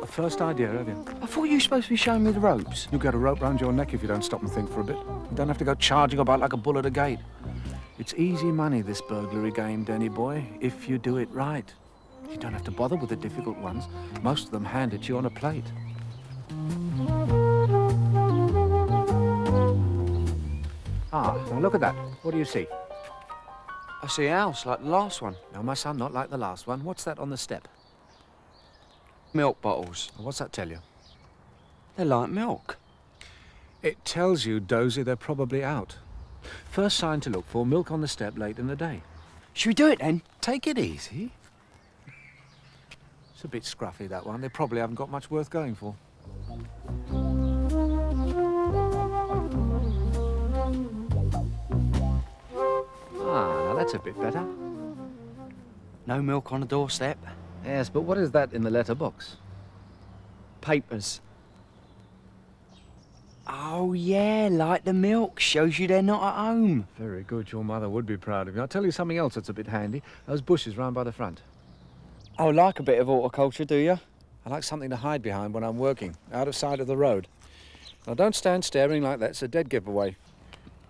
First idea, have you? I thought you were supposed to be showing me the ropes. You'll get a rope round your neck if you don't stop and think for a bit. You don't have to go charging about like a bull at a gate. It's easy money, this burglary game, Denny boy, if you do it right. You don't have to bother with the difficult ones. Most of them handed to you on a plate. Ah, now look at that. What do you see? I see a house like the last one. No, my son, not like the last one. What's that on the step? Milk bottles. What's that tell you? They're like milk. It tells you, Dozy, they're probably out. First sign to look for, milk on the step late in the day. Should we do it then? Take it easy. It's a bit scruffy, that one. They probably haven't got much worth going for. Ah, now that's a bit better. No milk on the doorstep. Yes, but what is that in the letterbox? Papers. Oh, yeah, like the milk. Shows you they're not at home. Very good. Your mother would be proud of you. I'll tell you something else that's a bit handy. Those bushes round by the front. Oh, like a bit of horticulture, do you? I like something to hide behind when I'm working, out of sight of the road. Now, don't stand staring like that. It's a dead giveaway.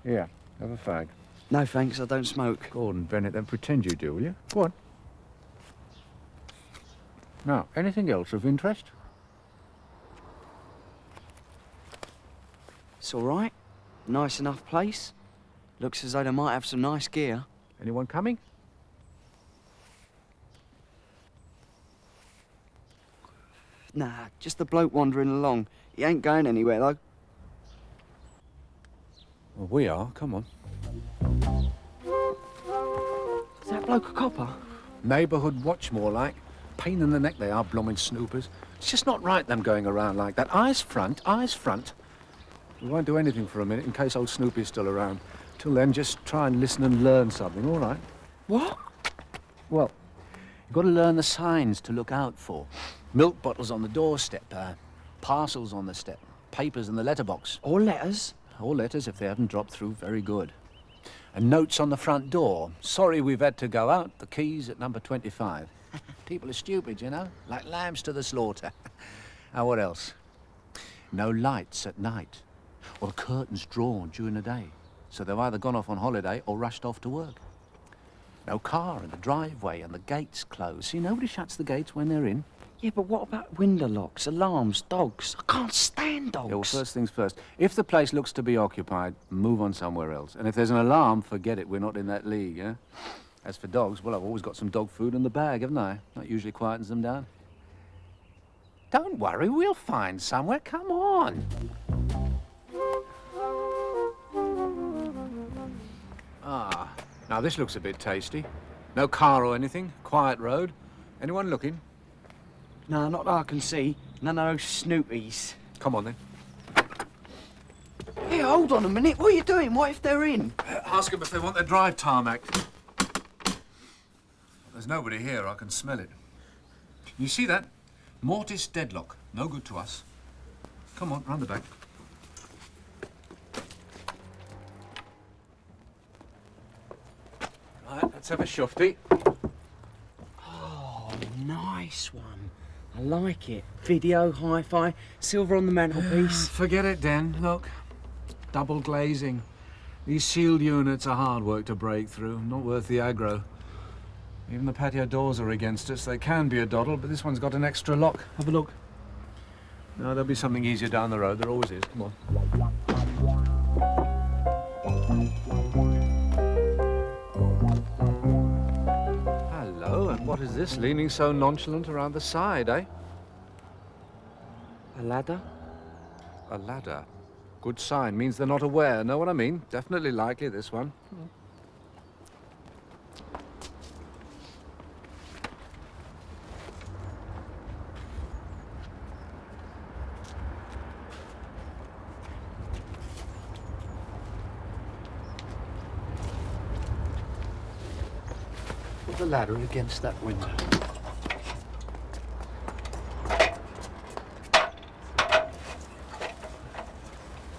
Here, have a fag. No, thanks. I don't smoke. Gordon Bennett, then pretend you do, will you? Go on. Now, anything else of interest? It's all right. Nice enough place. Looks as though they might have some nice gear. Anyone coming? Nah, just a bloke wandering along. He ain't going anywhere, though. Well, we are. Come on. Is that bloke a copper? Neighbourhood watch, more like. Pain in the neck they are, blooming snoopers. It's just not right, them going around like that. Eyes front, eyes front. We won't do anything for a minute in case old Snoopy's still around. Till then, just try and listen and learn something, all right? What? Well, you've got to learn the signs to look out for. Milk bottles on the doorstep, parcels on the step, papers in the letterbox. Or letters? All letters, if they haven't dropped through, very good. And notes on the front door. Sorry we've had to go out. The key's at number 25. People are stupid, you know, like lambs to the slaughter. Now, what else? No lights at night, or the curtains drawn during the day. So they've either gone off on holiday or rushed off to work. No car in the driveway and the gates closed. See, nobody shuts the gates when they're in. Yeah, but what about window locks, alarms, dogs? I can't stand dogs. Yeah, well, first things first. If the place looks to be occupied, move on somewhere else. And if there's an alarm, forget it. We're not in that league, eh? As for dogs, well, I've always got some dog food in the bag, haven't I? That usually quietens them down. Don't worry, we'll find somewhere. Come on. Ah, now this looks a bit tasty. No car or anything. Quiet road. Anyone looking? No, not that I can see. None of those snoopies. Come on, then. Hey, hold on a minute. What are you doing? What if they're in? Ask them if they want their drive tarmac. There's nobody here. I can smell it. You see that? Mortis deadlock. No good to us. Come on, round the back. Right, let's have a shufty. Oh, nice one. I like it. Video, hi-fi, silver on the mantelpiece. Forget it, Den. Look. Double glazing. These sealed units are hard work to break through. Not worth the aggro. Even the patio doors are against us. They can be a doddle, but this one's got an extra lock. Have a look. No, there'll be something easier down the road. There always is. Come on. Hello, and what is this, leaning so nonchalant around the side, eh? A ladder? A ladder. Good sign. Means they're not aware. Know what I mean? Definitely likely, this one. Put the ladder against that window.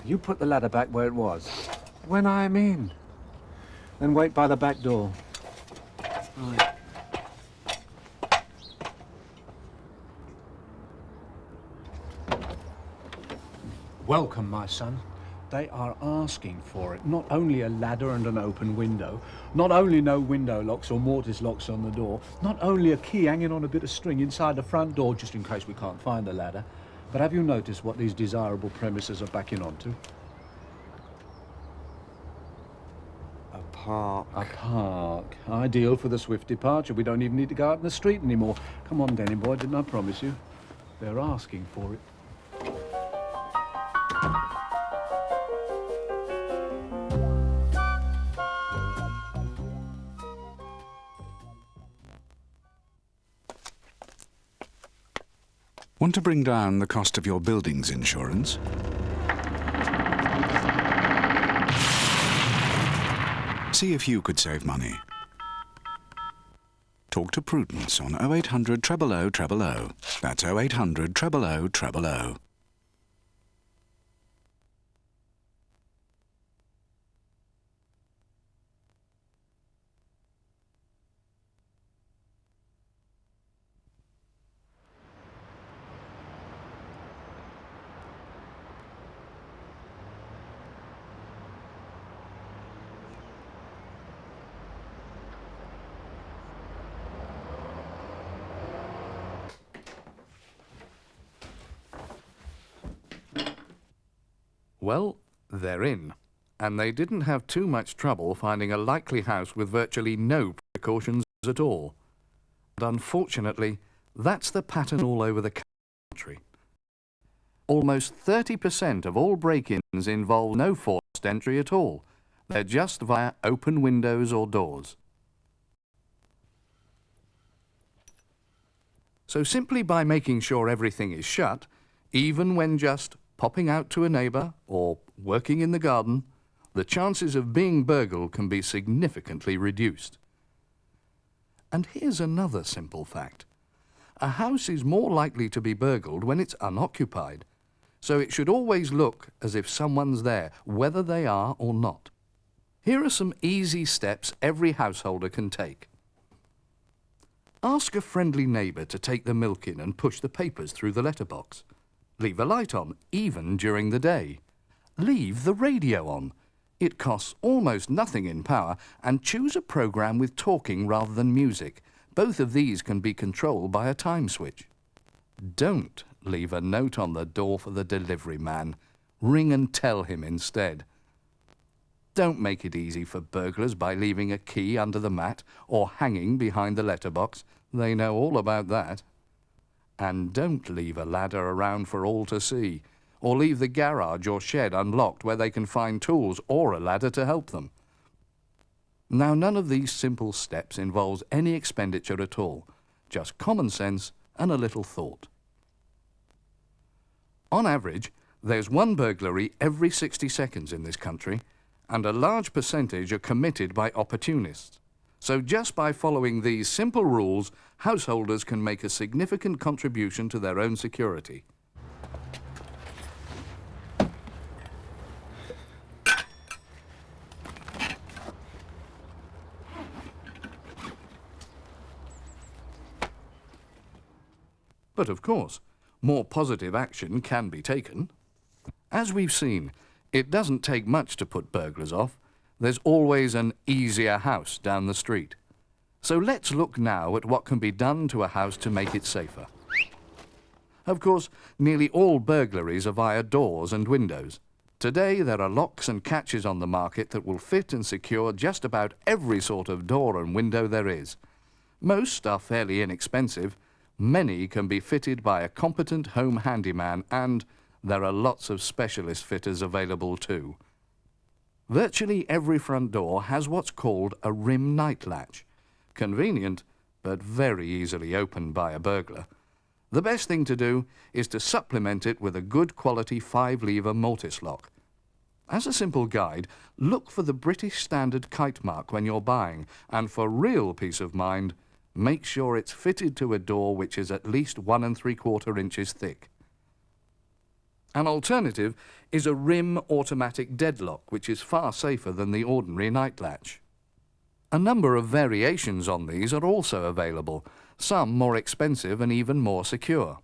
You put the ladder back where it was. When I'm in. Then wait by the back door. Right. Welcome, my son. They are asking for it. Not only a ladder and an open window, not only no window locks or mortise locks on the door, not only a key hanging on a bit of string inside the front door just in case we can't find the ladder, but have you noticed what these desirable premises are backing onto? A park. A park. Ideal for the swift departure. We don't even need to go out in the street anymore. Come on, Danny boy, didn't I promise you? They're asking for it. Want to bring down the cost of your building's insurance? See if you could save money. Talk to Prudence on 0800 000 000. That's 0800 000 000. Well, they're in, and they didn't have too much trouble finding a likely house with virtually no precautions at all. And unfortunately, that's the pattern all over the country. Almost 30% of all break-ins involve no forced entry at all. They're just via open windows or doors. So simply by making sure everything is shut, even when just popping out to a neighbour or working in the garden, the chances of being burgled can be significantly reduced. And here's another simple fact. A house is more likely to be burgled when it's unoccupied, so it should always look as if someone's there, whether they are or not. Here are some easy steps every householder can take. Ask a friendly neighbour to take the milk in and push the papers through the letterbox. Leave a light on, even during the day. Leave the radio on. It costs almost nothing in power, and choose a programme with talking rather than music. Both of these can be controlled by a time switch. Don't leave a note on the door for the delivery man. Ring and tell him instead. Don't make it easy for burglars by leaving a key under the mat or hanging behind the letterbox. They know all about that. And don't leave a ladder around for all to see, or leave the garage or shed unlocked where they can find tools or a ladder to help them. Now, none of these simple steps involves any expenditure at all, just common sense and a little thought. On average, there's one burglary every 60 seconds in this country, and a large percentage are committed by opportunists. So just by following these simple rules, householders can make a significant contribution to their own security. But of course, more positive action can be taken. As we've seen, it doesn't take much to put burglars off. There's always an easier house down the street. So let's look now at what can be done to a house to make it safer. Of course, nearly all burglaries are via doors and windows. Today there are locks and catches on the market that will fit and secure just about every sort of door and window there is. Most are fairly inexpensive. Many can be fitted by a competent home handyman, and there are lots of specialist fitters available too. Virtually every front door has what's called a rim night latch. Convenient, but very easily opened by a burglar. The best thing to do is to supplement it with a good quality 5-lever mortise lock. As a simple guide, look for the British Standard kite mark when you're buying, and for real peace of mind, make sure it's fitted to a door which is at least 1 3/4 inches thick. An alternative is a rim automatic deadlock, which is far safer than the ordinary night latch. A number of variations on these are also available, some more expensive and even more secure.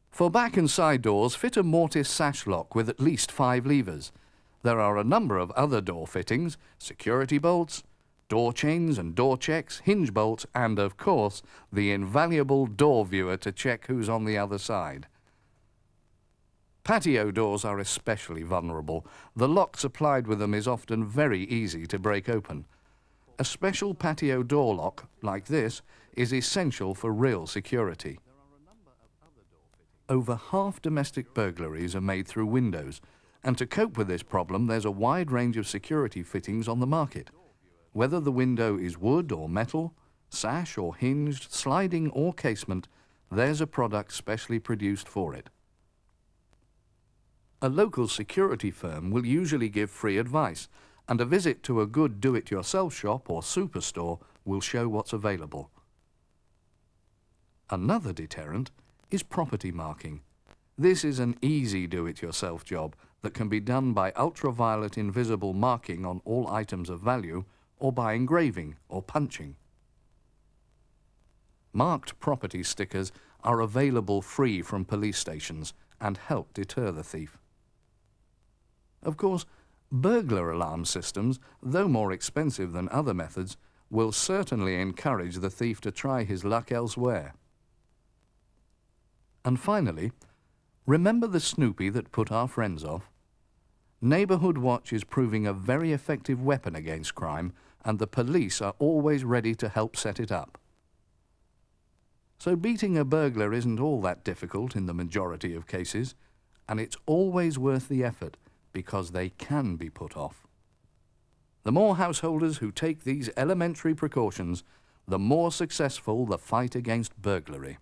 For back and side doors, fit a mortise sash lock with at least 5 levers. There are a number of other door fittings, security bolts, door chains and door checks, hinge bolts, and of course, the invaluable door viewer to check who's on the other side. Patio doors are especially vulnerable. The lock supplied with them is often very easy to break open. A special patio door lock, like this, is essential for real security. Over half domestic burglaries are made through windows, and to cope with this problem, there's a wide range of security fittings on the market. Whether the window is wood or metal, sash or hinged, sliding or casement, there's a product specially produced for it. A local security firm will usually give free advice, and a visit to a good do-it-yourself shop or superstore will show what's available. Another deterrent is property marking. This is an easy do-it-yourself job that can be done by ultraviolet invisible marking on all items of value or by engraving or punching. Marked property stickers are available free from police stations and help deter the thief. Of course, burglar alarm systems, though more expensive than other methods, will certainly encourage the thief to try his luck elsewhere. And finally, remember the Snoopy that put our friends off? Neighbourhood Watch is proving a very effective weapon against crime, and the police are always ready to help set it up. So beating a burglar isn't all that difficult in the majority of cases, and it's always worth the effort because they can be put off. The more householders who take these elementary precautions, the more successful the fight against burglary.